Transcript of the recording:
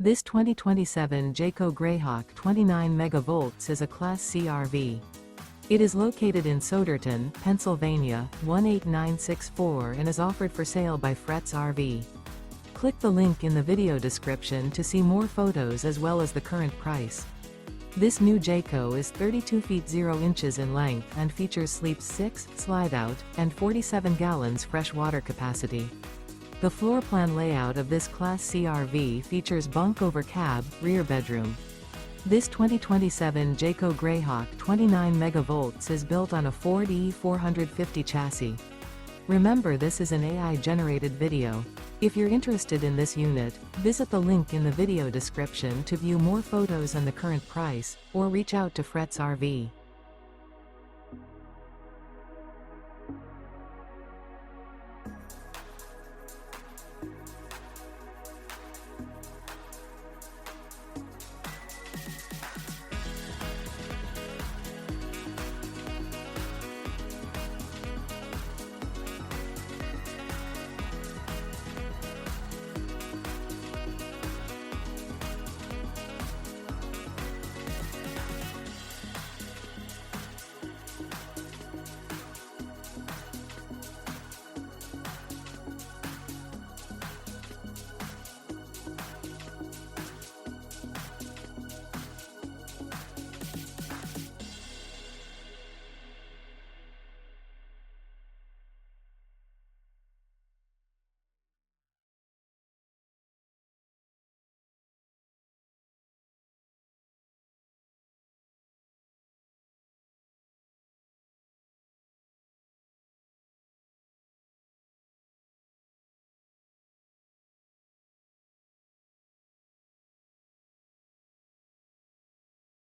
This 2027 Jayco Greyhawk 29 megavolts is a Class C RV. It is located in Souderton, Pennsylvania, 18964 and is offered for sale by Fretz RV. Click the link in the video description to see more photos as well as the current price. This new Jayco is 32 feet 0 inches in length and features sleep 6, slide out, and 47 gallons fresh water capacity. The floor plan layout of this Class C RV features bunk over cab, rear bedroom. This 2027 Jayco Greyhawk 29 megavolts is built on a Ford E450 chassis. Remember, this is an AI-generated video. If you're interested in this unit, visit the link in the video description to view more photos and the current price, or reach out to Fretz RV.